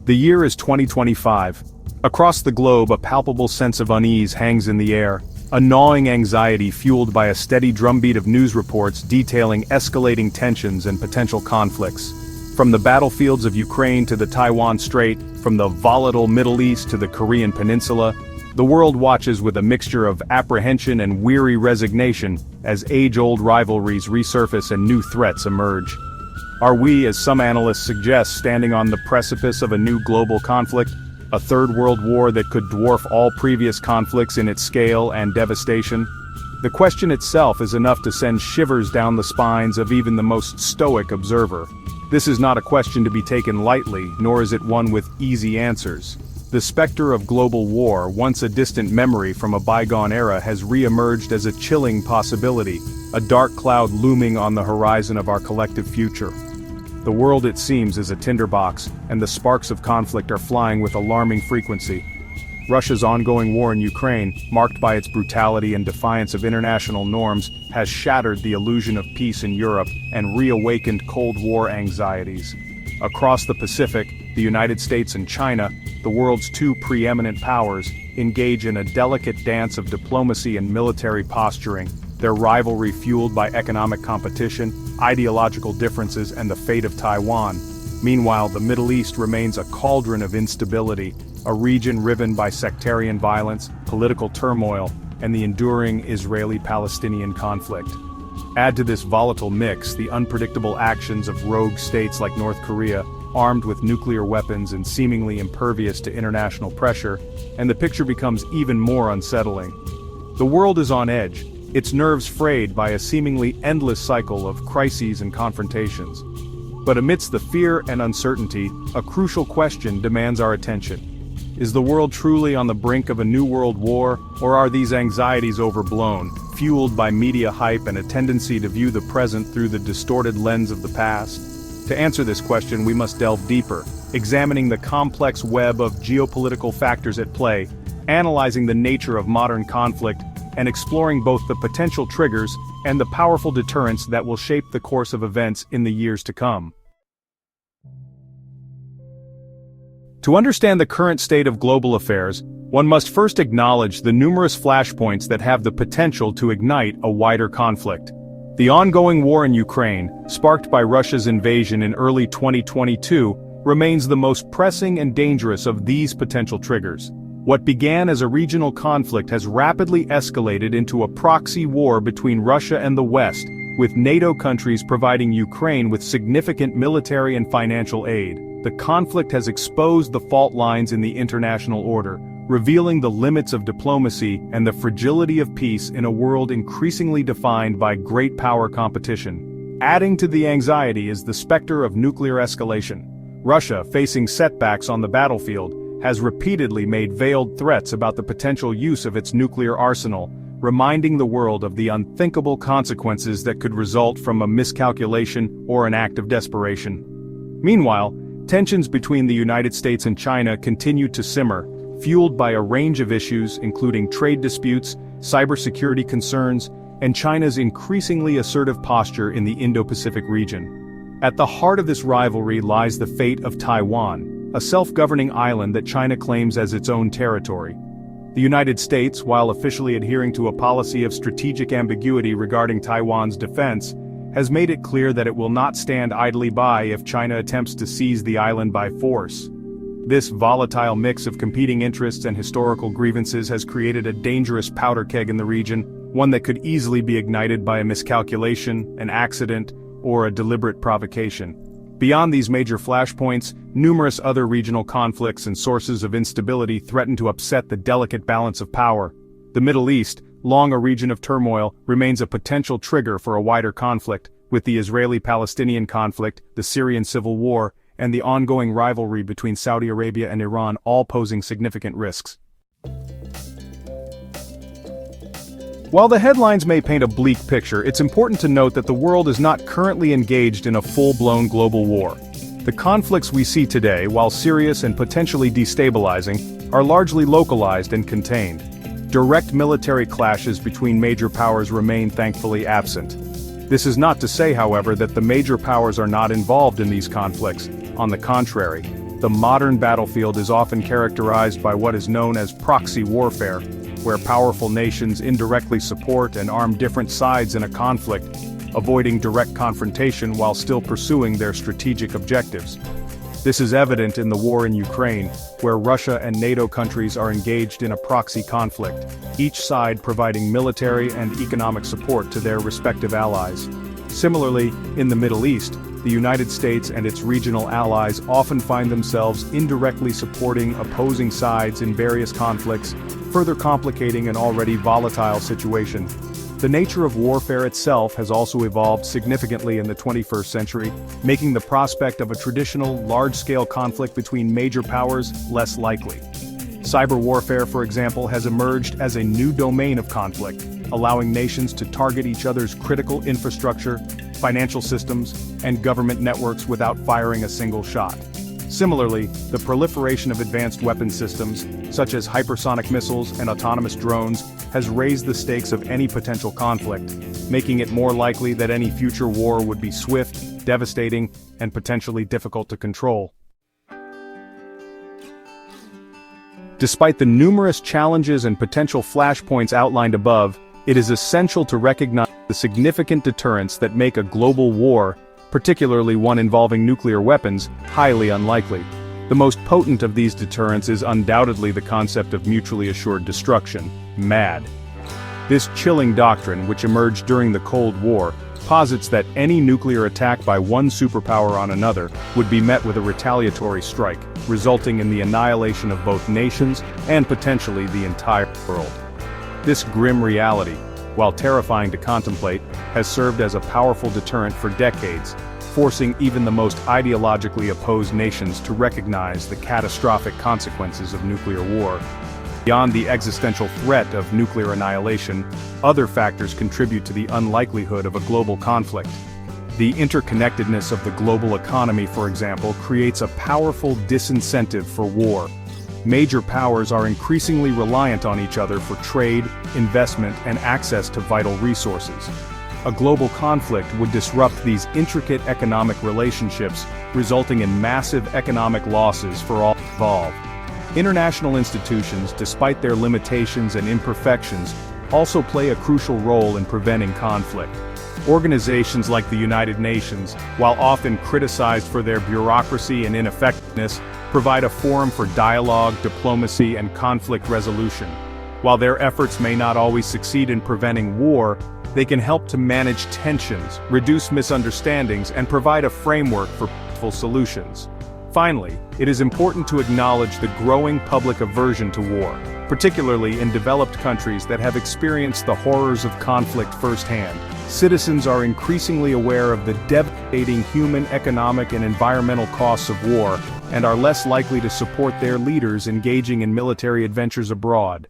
The year is 2025. Across the globe, a palpable sense of unease hangs in the air, a gnawing anxiety fueled by a steady drumbeat of news reports detailing escalating tensions and potential conflicts. From the battlefields of Ukraine to the Taiwan Strait, from the volatile Middle East to the Korean Peninsula, the world watches with a mixture of apprehension and weary resignation as age-old rivalries resurface and new threats emerge. Are we, as some analysts suggest, standing on the precipice of a new global conflict? A third world war that could dwarf all previous conflicts in its scale and devastation? The question itself is enough to send shivers down the spines of even the most stoic observer. This is not a question to be taken lightly, nor is it one with easy answers. The specter of global war, once a distant memory from a bygone era, has re-emerged as a chilling possibility, a dark cloud looming on the horizon of our collective future. The world, it seems, is a tinderbox, and the sparks of conflict are flying with alarming frequency. Russia's ongoing war in Ukraine, marked by its brutality and defiance of international norms, has shattered the illusion of peace in Europe and reawakened Cold War anxieties. Across the Pacific, the United States and China, the world's two preeminent powers, engage in a delicate dance of diplomacy and military posturing, their rivalry fueled by economic competition, ideological differences, and the fate of Taiwan. Meanwhile, the Middle East remains a cauldron of instability, a region riven by sectarian violence, political turmoil, and the enduring Israeli-Palestinian conflict. Add to this volatile mix the unpredictable actions of rogue states like North Korea, armed with nuclear weapons and seemingly impervious to international pressure, and the picture becomes even more unsettling. The world is on edge, its nerves frayed by a seemingly endless cycle of crises and confrontations. But amidst the fear and uncertainty, a crucial question demands our attention. Is the world truly on the brink of a new world war, or are these anxieties overblown, fueled by media hype and a tendency to view the present through the distorted lens of the past? To answer this question, we must delve deeper, examining the complex web of geopolitical factors at play, analyzing the nature of modern conflict, and exploring both the potential triggers and the powerful deterrents that will shape the course of events in the years to come. To understand the current state of global affairs, one must first acknowledge the numerous flashpoints that have the potential to ignite a wider conflict. The ongoing war in Ukraine, sparked by Russia's invasion in early 2022, remains the most pressing and dangerous of these potential triggers. What began as a regional conflict has rapidly escalated into a proxy war between Russia and the West, with NATO countries providing Ukraine with significant military and financial aid. The conflict has exposed the fault lines in the international order, revealing the limits of diplomacy and the fragility of peace in a world increasingly defined by great power competition. Adding to the anxiety is the specter of nuclear escalation. Russia, facing setbacks on the battlefield, has repeatedly made veiled threats about the potential use of its nuclear arsenal, reminding the world of the unthinkable consequences that could result from a miscalculation or an act of desperation. Meanwhile, tensions between the United States and China continue to simmer, fueled by a range of issues including trade disputes, cybersecurity concerns, and China's increasingly assertive posture in the Indo-Pacific region. At the heart of this rivalry lies the fate of Taiwan, a self-governing island that China claims as its own territory. The United States, while officially adhering to a policy of strategic ambiguity regarding Taiwan's defense, has made it clear that it will not stand idly by if China attempts to seize the island by force. This volatile mix of competing interests and historical grievances has created a dangerous powder keg in the region, one that could easily be ignited by a miscalculation, an accident, or a deliberate provocation. Beyond these major flashpoints, numerous other regional conflicts and sources of instability threaten to upset the delicate balance of power. The Middle East, long a region of turmoil, remains a potential trigger for a wider conflict, with the Israeli-Palestinian conflict, the Syrian civil war, and the ongoing rivalry between Saudi Arabia and Iran all posing significant risks. While the headlines may paint a bleak picture, it's important to note that the world is not currently engaged in a full-blown global war. The conflicts we see today, while serious and potentially destabilizing, are largely localized and contained. Direct military clashes between major powers remain thankfully absent. This is not to say, however, that the major powers are not involved in these conflicts. On the contrary, the modern battlefield is often characterized by what is known as proxy warfare, where powerful nations indirectly support and arm different sides in a conflict, avoiding direct confrontation while still pursuing their strategic objectives. This is evident in the war in Ukraine, where Russia and NATO countries are engaged in a proxy conflict, each side providing military and economic support to their respective allies. Similarly, in the Middle East, the United States and its regional allies often find themselves indirectly supporting opposing sides in various conflicts, further complicating an already volatile situation. The nature of warfare itself has also evolved significantly in the 21st century, making the prospect of a traditional, large-scale conflict between major powers less likely. Cyber warfare, for example, has emerged as a new domain of conflict, allowing nations to target each other's critical infrastructure, financial systems, and government networks without firing a single shot. Similarly, the proliferation of advanced weapon systems, such as hypersonic missiles and autonomous drones, has raised the stakes of any potential conflict, making it more likely that any future war would be swift, devastating, and potentially difficult to control. Despite the numerous challenges and potential flashpoints outlined above, it is essential to recognize the significant deterrents that make a global war, particularly one involving nuclear weapons, highly unlikely. The most potent of these deterrents is undoubtedly the concept of mutually assured destruction, MAD. This chilling doctrine, which emerged during the Cold War, posits that any nuclear attack by one superpower on another would be met with a retaliatory strike, resulting in the annihilation of both nations and potentially the entire world. This grim reality, while terrifying to contemplate, has served as a powerful deterrent for decades, forcing even the most ideologically opposed nations to recognize the catastrophic consequences of nuclear war. Beyond the existential threat of nuclear annihilation, other factors contribute to the unlikelihood of a global conflict. The interconnectedness of the global economy, for example, creates a powerful disincentive for war. Major powers are increasingly reliant on each other for trade, investment, and access to vital resources. A global conflict would disrupt these intricate economic relationships, resulting in massive economic losses for all involved. International institutions, despite their limitations and imperfections, also play a crucial role in preventing conflict. Organizations like the United Nations, while often criticized for their bureaucracy and ineffectiveness, provide a forum for dialogue, diplomacy, and conflict resolution. While their efforts may not always succeed in preventing war, they can help to manage tensions, reduce misunderstandings, and provide a framework for peaceful solutions. Finally, it is important to acknowledge the growing public aversion to war, particularly in developed countries that have experienced the horrors of conflict firsthand. Citizens are increasingly aware of the devastating human, economic, and environmental costs of war, and are less likely to support their leaders engaging in military adventures abroad.